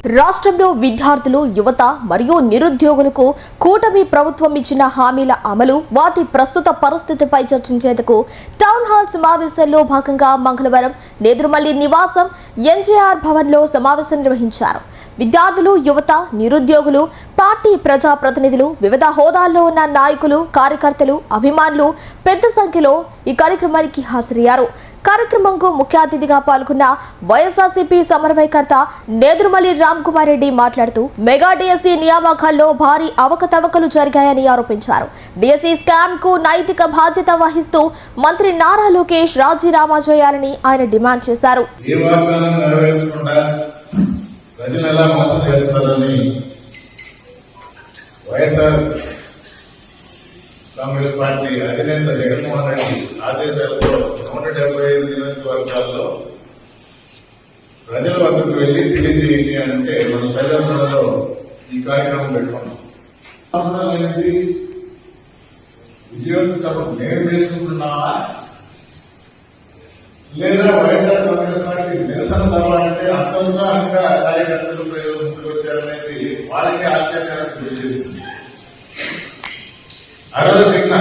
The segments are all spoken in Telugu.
రాష్ట్రంలో విద్యార్థులు, యువత మరియు నిరుద్యోగులకు కూటమి ప్రభుత్వం ఇచ్చిన హామీల అమలు, వాటి ప్రస్తుత పరిస్థితిపై చర్చించేందుకు టౌన్ హాల్ సమావేశంలో భాగంగా మంగళవారం నేదురుమల్లి నివాసం ఎన్జేఆర్ భవన్లో సమావేశం నిర్వహించారు. విద్యార్థులు, యువత, నిరుద్యోగులు, పార్టీ ప్రజాప్రతినిధులు, వివిధ హోదాల్లో ఉన్న నాయకులు, కార్యకర్తలు, అభిమానులు పెద్ద సంఖ్యలో ఈ కార్యక్రమానికి హాజరయ్యారు. కార్యక్రమంకు ముఖ్య అతిథిగా పాల్గొన్న వైఎస్ఆర్సీపీ సమన్వయకర్త నేదురుమల్లి రామ్ కుమార్ రెడ్డి మాట్లాడుతూ మెగా డిఎస్సీ నియామకాల్లో భారీ అవకతవకలు జరిగాయని ఆరోపించారు. డిఎస్సీ స్కామ్ కు నైతిక బాధ్యత వహిస్తూ మంత్రి నారా లోకేష్ రాజీనామా చేయాలని ఆయన డిమాండ్ చేశారు. కాంగ్రెస్ పార్టీ అధినేత జగన్మోహన్ రెడ్డి ఆదేశాలతో 175 నియోజకవర్గాల్లో ప్రజల వద్దకు వెళ్లి తెలియజేయండి అంటే మన ప్రజాప్రదలో ఈ కార్యక్రమం పెట్టుకున్నాం. ఏంటి విజయోత్సవ సభ మేము చేసుకుంటున్నామా లేదా వైఎస్ఆర్ కాంగ్రెస్ పార్టీ నిరసన సభ అంటే అంతగా కార్యకర్తలు ప్రజలు ముందుకు వచ్చారనేది వాళ్ళకే ఆశ్చర్యానికి గురి చేస్తుంది. ఆ రోజు పెట్టిన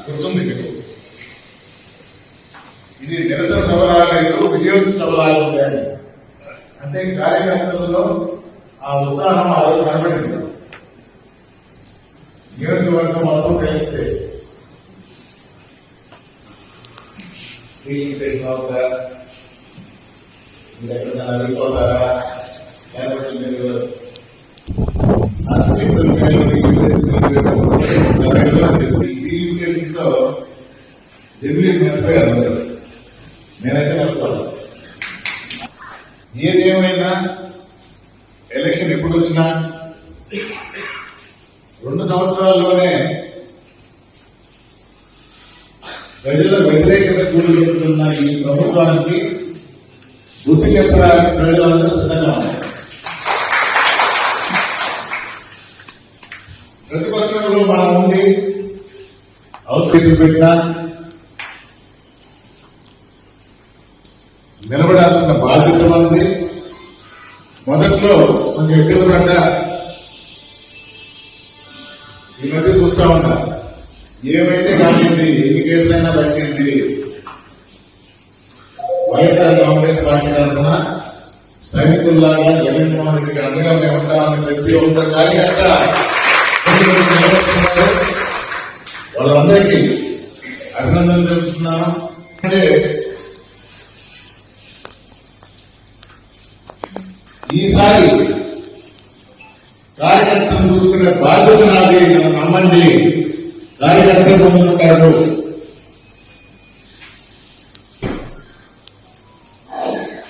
గుర్తుంది మీకు, ఇది నిరసన సభలాగలేదు, విజయోత్సవ సభలాగా అంటే కార్యకర్తలలో ఆ ఉత్సాహం ఆ రోజు కనబడింది. నియోజకవర్గం మొత్తం తెలిస్తే అవుతా మీరు ఎక్కడ వెళ్ళిపోతారా, లేకపోతే మీరు నేనైతే అనుకోవాలి. ఏదేమైనా ఎలక్షన్ ఎప్పుడు వచ్చినా 2 సంవత్సరాల్లోనే ప్రజల వ్యతిరేకత కూడుకుంటున్న ఈ ప్రభుత్వానికి బుద్ధి చెప్పడానికి ప్రజలందరూ సిద్ధంగా ఉన్నారు. ప్రతిపక్షంలో మనం ఉండి హౌస్ కేసులు పెట్టినా నిలబడాల్సిన బాధ్యత ఉంది. మొదట్లో కొంచెం ఎక్కడ పడ్డా ఈ మధ్య చూస్తా ఉన్నా, ఏమైతే కానివ్వండి, ఎన్ని కేసులైనా పట్టింది వైఎస్ఆర్ కాంగ్రెస్ పార్టీ తరఫున సైనికుల్లాగా జగన్మోహన్ రెడ్డికి అండగా మేము ఉంటామని ప్రతి ఒక్క కార్యకర్త వాళ్ళందరికీ అభినందన తెలుపుతున్నాను. అంటే ఈసారి కార్యకర్తను చూసుకునే బాధ్యత నాది, నన్ను నమ్మండి. కార్యకర్తలు ముందుంటారు.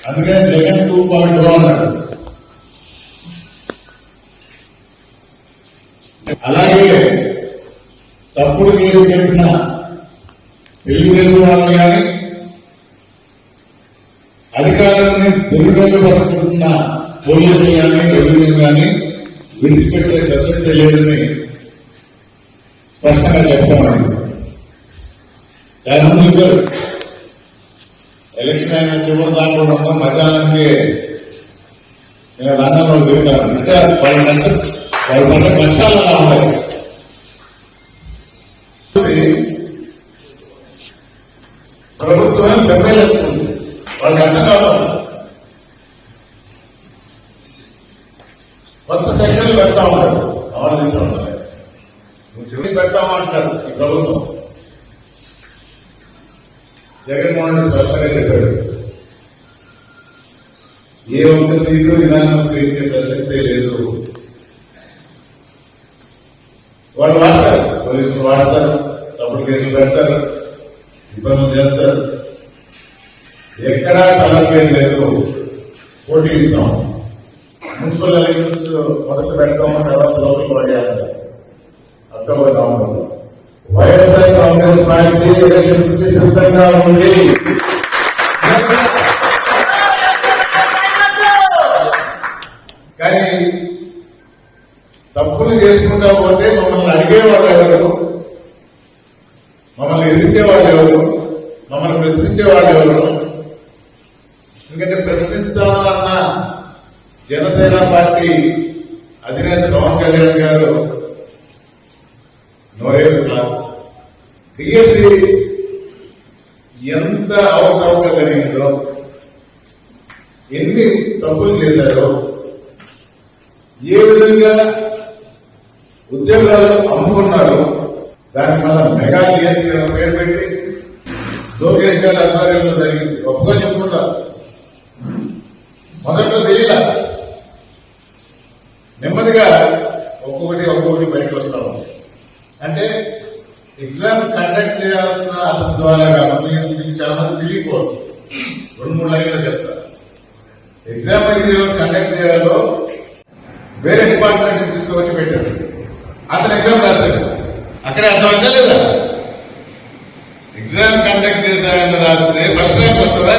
అందుకని జగన్ 2.0 అన్నాడు. అలాగే తప్పుడు కేసు పెట్టిన తెలుగుదేశం వాళ్ళు కానీ అధికారాన్ని తెలుగులో పట్టుకుంటున్న పోలీసులు కానీ రెవెన్యూ కానీ విడిచిపెట్టే ప్రసక్తే లేదని స్పష్టంగా చెప్తామని చాలా మంది చెప్పారు. ఎలక్షన్ అయిన చివరి దాకా మధ్యాహ్నానికి నేను రంగంలో దిగుతాను అంటే వాళ్ళు పడ్డ కష్టాలు అలా ఉన్నాయి. ప్రభుత్వం పెద్దలేస్తుంది, వాళ్ళకి అర్థం కావాలి. కొత్త సెక్షన్లు పెడతా ఉంటారు, అమలు చేస్తూ ఉంటారు. పెడతామంటారు ఈ ప్రభుత్వం. జగన్మోహన్ రెడ్డి స్పష్టంగా చెప్పాడు, ఏ ఒక్క సీట్లు విధానం స్వీకరించే ప్రసక్తే లేదు. వాళ్ళు వాడతారు, పోలీసులు వాడతారు, తప్పుడు కేసులు పెడతారు, ఇబ్బందులు చేస్తారు. ఎక్కడా తలకేది లేదు. పోటీ ఇస్తాం, మున్సిపల్ ఎలక్షన్స్ మొదట పెడతాము, తర్వాత లోపల పడేయాలి. అక్టోబర్ నవంబర్లో వైఎస్ఆర్ కాంగ్రెస్ పార్టీ ఎలక్షన్స్ కి సిద్ధంగా ఉంది. కానీ తప్పులు చేసుకుంటా పోతే మమ్మల్ని అడిగేవాళ్ళు ఎవరు, మమ్మల్ని ఎదిరించేవాళ్ళు ఎవరు, మమ్మల్ని ప్రశ్నించేవాళ్ళు ఎవరు? ఎందుకంటే ప్రశ్నిస్తామన్న జనసేన పార్టీ అధినేత పవన్ కళ్యాణ్ గారు నోరేపుల డిఎస్సి ఎంత అవకతవక జరిగిందో, ఎన్ని తప్పులు చేశారో, ఏ విధంగా ఉద్యోగాలు అమ్ముకున్నారు, దాని వల్ల మెగా డిఎస్సి పేరు పెట్టి లోకేష్ గారి ఆధ్వర్యంలో జరిగింది. గొప్పగా చెప్పుకుంటారు. మొదట్లో తెలియలా, నెమ్మదిగా ఒక్కొక్కటి బయటకు వస్తా ఉంది. అంటే ఎగ్జామ్ కండక్ట్ చేయాల్సిన అతని ద్వారా కాబట్టి చాలా మంది తెలియకపోవచ్చు. 2-3 లైన్లు చెప్తారు. ఎగ్జామ్ అయితే కండక్ట్ చేయాలో వేరే డిపార్ట్మెంట్ తీసుకొచ్చి పెట్టాడు. అతను ఎగ్జామ్ రాశాడు. అక్కడే అర్థమైందా లేదా? ఎగ్జామ్ కండక్ట్ చేశాయని రాస్తే ఫస్ట్ ర్యాంక్ వస్తుందా?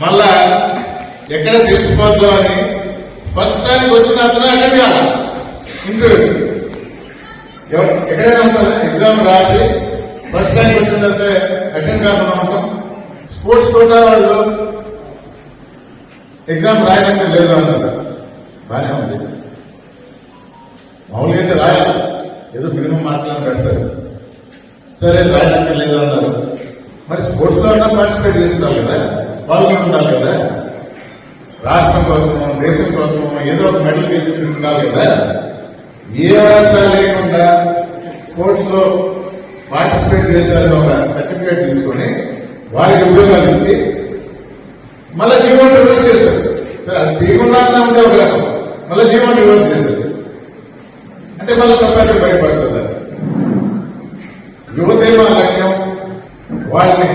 మళ్ళా ఎక్కడ తెలిసిపోద్దు అని ఫస్ట్ ర్యాంక్ వచ్చిన అతను అక్కడ కాదు ఇంటర్వ్యూ. ఎక్కడైనా ఉంటారా? ఎగ్జామ్ రాసి ఫస్ట్ ర్యాంక్ వచ్చిందంటే అటెండ్ కాకుండా ఉంటాం. స్పోర్ట్స్ కోటా వాళ్ళు ఎగ్జామ్ రాయడానికి లేదు అన్నారు. బాగానే ఉంది. మామూలుగా అయితే రాయాలి, ఏదో మినిమం మాట్లాడి పెడతారు. సరే రాయడానికి లేదు అన్నారు. మరి స్పోర్ట్స్ లో ఉన్నా పార్టిసిపేట్ చేస్తారు కదా, పాల్గొని ఉండాలి కదా. రాష్ట్రం కోసమో దేశం కోసమో ఏదో ఒక మెడల్ గెలుచుకుని ఉండాలి కదా. ఏ అర్హత లేకుండా స్పోర్ట్స్ లో పార్టిసిపేట్ చేశారని ఒక సర్టిఫికేట్ తీసుకొని వారికి ఉద్యోగాలు ఇచ్చి మళ్ళీ జీవో రివర్స్ చేశారు. సరే అది తీయకుండా ఉంటే ఒక రకం, మళ్ళీ జీవో రివర్స్ చేశారు అంటే మళ్ళీ తప్పక భయపడుతుంది. యువతే మా లక్ష్యం. వాళ్ళని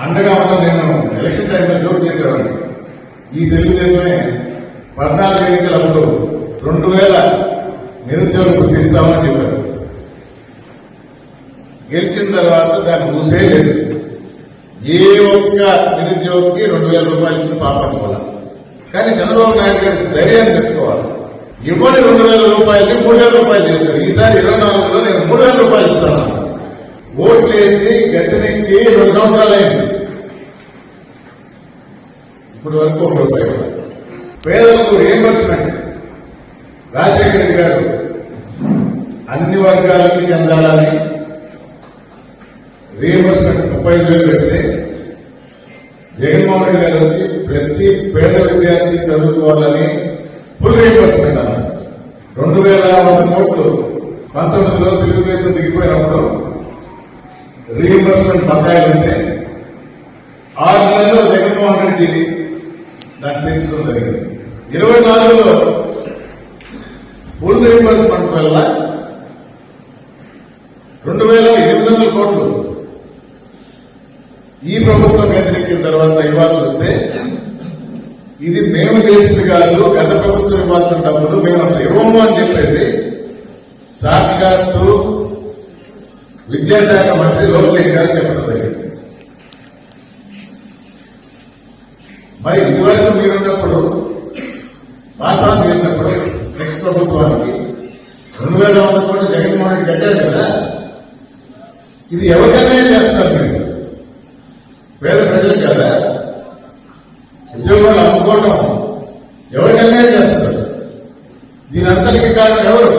అండగా ఉన్న నేను ఎలక్షన్ టైంలో జోక్ చేసేవాడిని. ఈ తెలుగుదేశమే 14 ఎన్నికలప్పుడు 2000 నిరుద్యోగులు గుర్తిస్తామని చెప్పారు. గెలిచిన తర్వాత దాన్ని ఊసే లేదు. ఏ ఒక్క నిరుద్యోగికి 2000 రూపాయలు ఇచ్చి పాపం వల్ల. కానీ చంద్రబాబు నాయుడు గారి ధైర్యాన్ని తెచ్చుకోవాలి. ఇవ్వని 2000 రూపాయలకి 3000 రూపాయలు చేశారు. ఈసారి 24లో నేను 3000 రూపాయలు ఇస్తాను. ఓట్లు వేసి గతినెక్కి 2 సంవత్సరాలు అయింది. ఇప్పుడు వరకు 1 రూపాయి. పేదలకు రీఎంబర్స్మెంట్ రాజశేఖర రెడ్డి గారు అన్ని వర్గాలకి చెందాలని రీఎంబర్స్మెంట్ 35,000 పెడితే జగన్మోహన్ రెడ్డి గారు వచ్చి ప్రతి పేద విద్యార్థి చదువుకోవాలని ఫుల్ రీఎంబర్స్మెంట్ అన్నారు. 2,100 కోట్లు 19లో తెలుగుదేశం దిగిపోయినప్పుడు రీఎంబర్స్మెంట్ బకాయిలు ఉంటే 6 నెలల్లో జగన్మోహన్ రెడ్డి దాన్ని తీర్చడం జరిగింది. 24లో ఫుల్ రీఎంబర్స్మెంట్ వల్ల 2,800 కోట్లు ఈ ప్రభుత్వం ఎదిరికిన తర్వాత ఇవ్వాల్సి వస్తే ఇది మేము చేసింది కాదు, గత ప్రభుత్వం ఇవ్వాల్సిన డబ్బులు మేము అసలు ఇవ్వము అని చెప్పేసి సాక్షాత్తు విద్యాశాఖ మంత్రి లోకేష్ గారు చెప్పడం జరిగింది. మరి ఇదివరకు మీరున్నప్పుడు పాసాన్ చేసినప్పుడు నెక్స్ట్ ప్రభుత్వానికి 2,100 కోట్లు జగన్మోహన్ రెడ్డి కట్టారు కదా. ఇది ఎవరికైనా చేస్తారు మీరు, పేద ప్రజలకు కదా. ఉద్యోగాలు అమ్ముకోవడం ఎవరికైనా చేస్తారు. దీనంతటికి కారణం ఎవరు?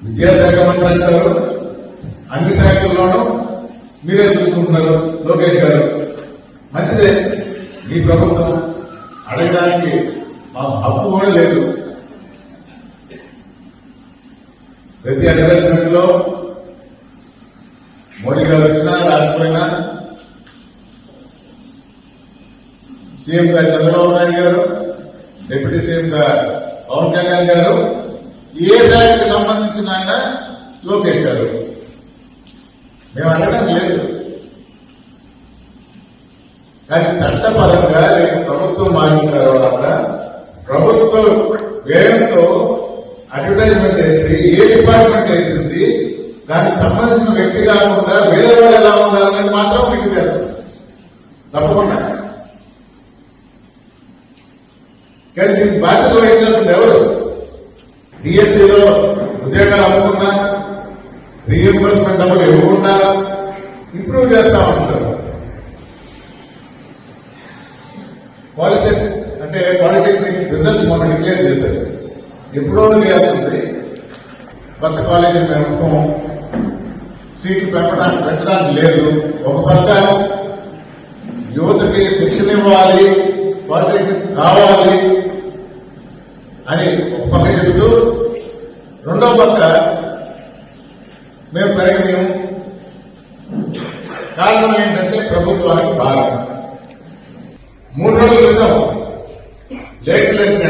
విద్యాశాఖ మంత్రి అంటారు, అన్ని శాఖల్లోనూ మీరే చూసుకుంటున్నారు లోకేష్ గారు. మంచిదే, మీ ప్రభుత్వం అడగడానికి మా హక్కు కూడా లేదు. ప్రతి అడ్వర్టైజ్మెంట్ లో మోడీ గారు వచ్చినా రాకపోయినా, సీఎం గారు చంద్రబాబు నాయుడు గారు, డిప్యూటీ సీఎం గారు పవన్ కళ్యాణ్ గారు, ఏ శాఖకు సంబంధించిన ఆయన లోకేష్ గారు. మేము అనడం లేదు, కానీ చట్టపరంగా రేపు ప్రభుత్వం మారిన తర్వాత ప్రభుత్వ వ్యయంతో అడ్వర్టైజ్మెంట్ వేసి ఏ డిపార్ట్మెంట్ వేసింది, దానికి సంబంధించిన వ్యక్తి కాకుండా వేరే వాళ్ళు ఎలా ఉండాలనేది మాత్రం మీకు తెలుసు తప్పకుండా. కానీ దీనికి బాధ్యత వహించాల్సింది ఎవరు? డిఎస్సీలో ఉద్యోగాలు అమ్ముకున్నా, రీఎంబర్స్మెంట్ డబ్బులు ఇవ్వకుండా ఇంప్రూవ్ చేస్తా ఉంటారు. పాలిసీ అంటే పాలిటెక్నిక్ రిజల్ట్స్ మనం డిక్లేర్ చేశారు. ఎప్పుడో చేయాల్సింది కొత్త కాలేజీ మేము సీట్లు పెట్టడానికి లేదు. ఒక పక్క యువతకి శిక్షణ ఇవ్వాలి, పాలిటెక్నిక్ కావాలి అని ఒక పక్క చెబుతూ, రెండో పక్క మేము ప్రయోజనం కారణం ఏంటంటే ప్రభుత్వానికి భారం. 3 రోజుల క్రితం లెఫ్టినెంట్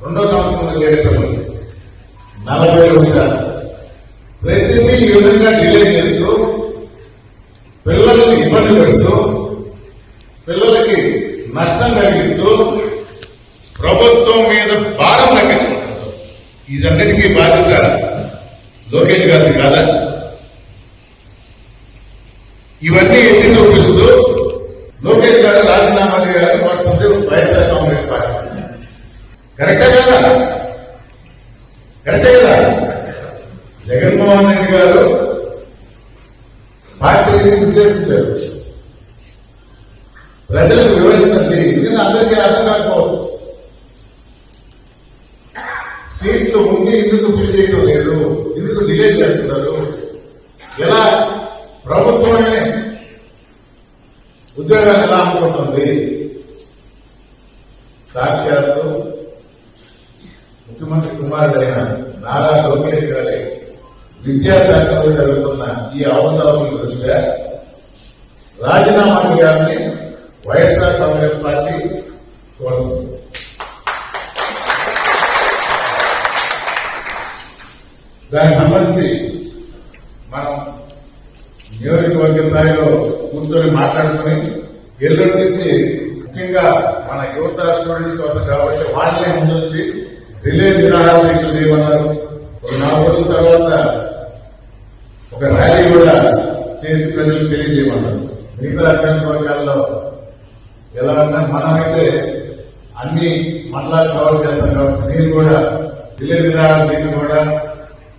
రెండో సంవత్సరంలో చేరేటప్పుడు 41%. ప్రతిదీ ఈ విధంగా డిలే చేస్తూ పిల్లల్ని ఇబ్బంది పెడుతూ పిల్లలకి నష్టం కలిగిస్తూ ప్రభుత్వం మీద భారం తగ్గించుకుంటారు. ఇదన్నిటికీ బాధ్యత లోకేష్ గారిది కాదా? ఇవన్నీ ఎత్తి చూపిస్తూ లోకేష్ గారు రాజీనామా చేయాలని వస్తుంది వైఎస్ఆర్ కాంగ్రెస్ పార్టీ. కరెక్టే కదా? కరెక్టే కదా? జగన్మోహన్ రెడ్డి గారు పార్టీని ఉద్దేశించారు. ప్రజలకు వివరించండి, ఇది అందరికీ అర్థం కాకపోవచ్చు. సీట్లు ఉండి ఎందుకు ఫిల్ చేయడం లేదు, ఎందుకు డిలే చేస్తున్నారు, ఎలా ప్రభుత్వమే ఉద్యోగాన్ని ఎలా అమ్ముకుంటుంది? సాక్షాత్తు ముఖ్యమంత్రి కుమారుడైన నారా లోకేష్ గారి విద్యాశాఖలో జరుగుతున్న ఈ అవతారాల దృష్ట్యా రాజీనామా చేయాలని వైఎస్ఆర్ కాంగ్రెస్ పార్టీ కోరుతుంది. దానికి సంబంధించి మనం నియోజకవర్గ స్థాయిలో కూర్చొని మాట్లాడుకుని ఎల్లుండి నుంచి ముఖ్యంగా మన యువత స్టూడెంట్స్ కోసం కాబట్టి వాళ్ళని ముందు నుంచి రిలే నిరాహార దీక్ష చేయమన్నారు. ఒక 4 రోజుల తర్వాత ఒక ర్యాలీ కూడా చేసి ప్రజలకు తెలియజేయమన్నారు. మిగతా నియోజకవర్గాల్లో ఎలా ఉన్నా మనమైతే అన్ని మండలాలు కవర్ చేస్తాం కాబట్టి మీరు కూడా రిలే నిరాహార దీక్ష కూడా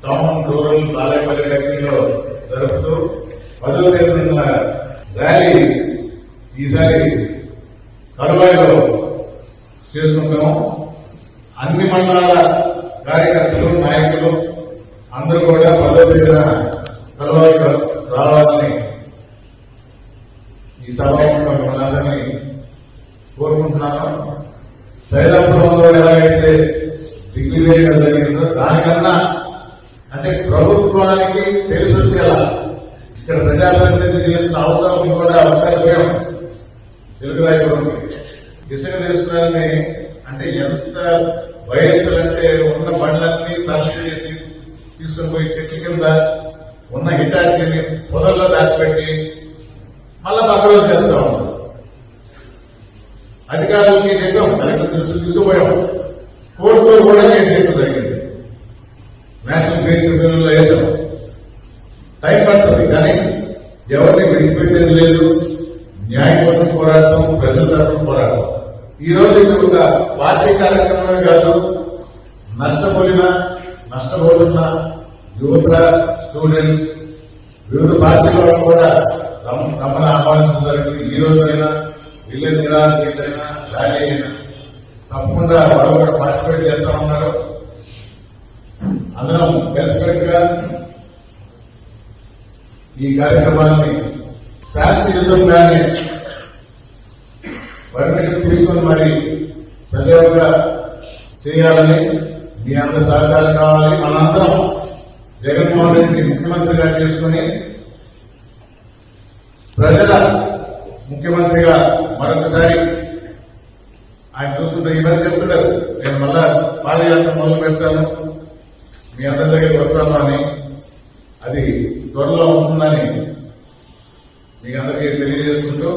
టౌన్, రూరల్, బాలేపల్లి దగ్గరలో జరుపుతూ 10వ తేదీన ర్యాలీ ఈసారి కలువాయిలో చేసుకుంటాము. అన్ని మండలాల కార్యకర్తలు, నాయకులు అందరూ కూడా 10వ తేదీన కలువాయిలో రావాలని ఈ సభాముఖంగా మనందరినీ కోరుకుంటున్నాను. సైదాపురంలో ఎలాగైతే దిగ్విజయంగా జరిగిందో దానికన్నా అంటే ప్రభుత్వానికి తెలుసులా ఇక్కడ ప్రజాప్రతినిధి చేసిన అవకాశం కూడా ఒకసారి పోయాం తెలుగు రాయపురంకి. ఇసుక తీసుకురాలని అంటే ఎంత వయస్సులు అంటే ఉన్న బండ్లన్నీ తల్లి చేసి తీసుకుని పోయి చెట్ల కింద ఉన్న హిటాచీని పొదల్లో దాచిపెట్టి మళ్ళా పక్కలో చేస్తా ఉన్నాం. అధికారులకి చెప్పాం, కలెక్టర్ తీసుకుపోయాం, కోర్టులో కూడా చేసేట్టు జరిగింది. నేషనల్ గ్రీన్ ట్రిబ్యునల్ లో వేసాం. టైం పడుతుంది కానీ ఎవరిని విడిచిపెట్టేది లేదు. న్యాయం కోసం పోరాటం, ప్రజల తరఫున పోరాటం. ఈ రోజు ఇది ఒక పార్టీ కార్యక్రమమే కాదు, నష్టపోతున్న యువత, స్టూడెంట్స్, వివిధ పార్టీల కూడా రమ్మని ఆహ్వానించడం జరిగింది. ఈ రోజైనా ఇల్లు నిరాశైనా ర్యాలీ అయినా తప్పకుండా వాళ్ళు కూడా పార్టిసిపేట్ చేస్తా ఉన్నారు. అందరం కలిసికట్టుగా ఈ కార్యక్రమాన్ని శాంతియుతంగానే పర్మిషన్ తీసుకుని మరి సజావుగా చేయాలని మీ అందరి సహకారం కావాలి. మనందరం జగన్మోహన్ రెడ్డిని ముఖ్యమంత్రిగా చేసుకుని ప్రజల ముఖ్యమంత్రిగా మరొకసారి ఆయన చూస్తుంటే ఇబ్బంది చెప్తున్నారు, నేను మళ్ళా పాదయాత్ర మొదలు పెడతాను, మీ అందరి దగ్గరికి వస్తాను అని. అది త్వరలో ఉంటుందని మీ అందరికీ తెలియజేసుకుంటూ